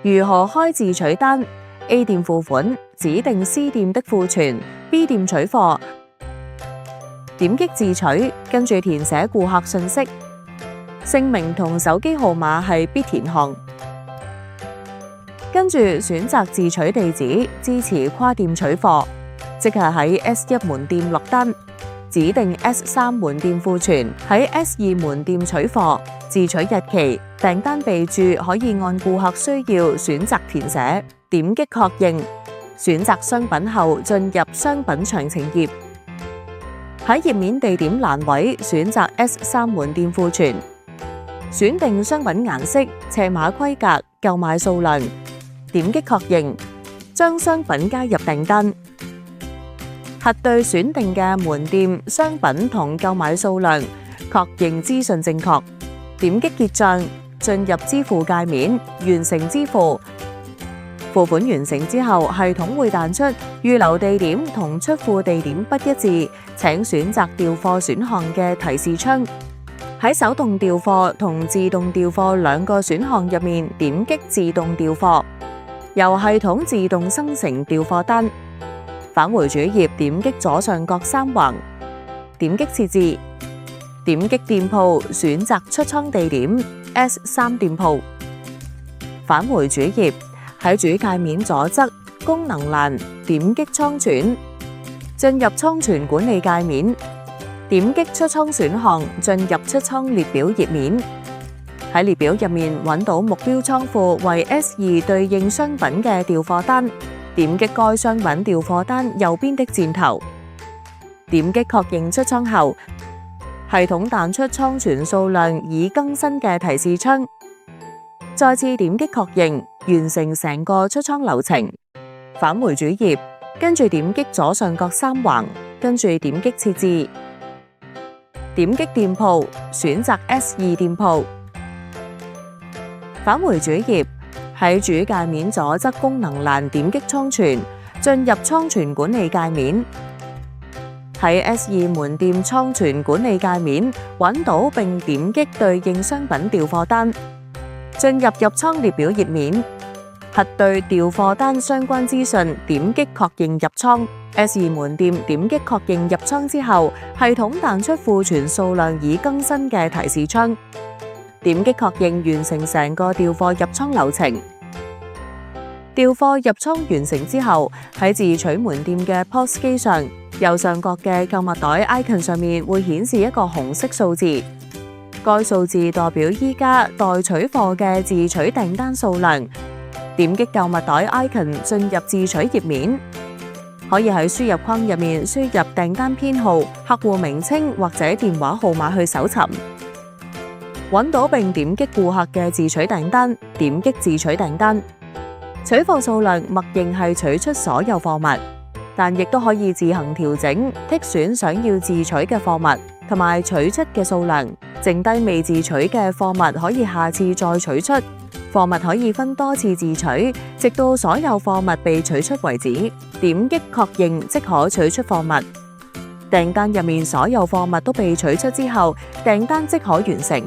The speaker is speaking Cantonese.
如何開自取單 ？A 店付款，指定 C 店的庫存 ，B 店取貨，點擊自取，跟住填寫顧客信息，姓名同手機號碼係必填項，跟住選擇自取地址，支持跨店取貨，即係喺 S1 門店落單。指定 S3 門店庫存，喺 S2 門店取貨，自取日期，訂單備註可以按顧客需要選擇填寫，點擊確認，選擇商品後進入商品詳情頁，喺頁面地點欄位選擇 S3 門店庫存，選定商品顏色、尺碼規格、購買數量，點擊確認，將商品加入訂單。核對選定嘅門店、商品同購買數量，確認資訊正確，點擊結賬，進入支付界面，完成支付。付款完成之後，系統會彈出預留地點同出庫地點不一致，請選擇調貨選項嘅提示窗。喺手動調貨同自動調貨兩個選項入面，點擊自動調貨，由系統自動生成調貨單。返回主頁，點擊左上角三橫，點擊設置，點擊店鋪，選擇出倉地點 S3 店鋪。返回主頁，喺主界面左側功能欄點擊倉存，進入倉存管理界面，點擊出倉選項，進入出倉列表頁面。喺列表入面揾到目標倉庫為 S2 對應商品嘅調貨單。點擊該商品調貨單右邊的箭頭，點擊確認出倉後，系統彈出倉存數量已更新嘅提示窗。再次點擊確認，完成成個出倉流程。返回主頁，跟住點擊左上角三橫，跟住點擊設置，點擊店鋪，選擇 S2 店鋪。返回主頁。喺主界面左側功能欄點擊倉存，進入倉存管理界面。喺 S2 門店倉存管理界面揾到並點擊對應商品調貨單，進入入倉列表頁面，核對調貨單相關資訊，點擊確認入倉。S2 門店點擊確認入倉之後，系統彈出庫存數量已更新嘅提示窗。點擊確認，完成成個調貨入倉流程。調貨入倉完成之後，喺自取門店嘅 POS 機上，右上角嘅購物袋 icon 上面會顯示一個紅色數字，該數字代表依家待取貨嘅自取訂單數量。點擊購物袋 icon 進入自取頁面，可以喺輸入框入面輸入訂單編號、客戶名稱或者電話號碼去搜尋。揾到並點擊顧客嘅自取訂單，點擊自取訂單。取貨數量默認係取出所有貨物，但亦都可以自行調整，剔選想要自取嘅貨物同埋取出嘅數量。剩低未自取嘅貨物可以下次再取出。貨物可以分多次自取，直到所有貨物被取出為止。點擊確認即可取出貨物。訂單入面所有貨物都被取出之後，訂單即可完成。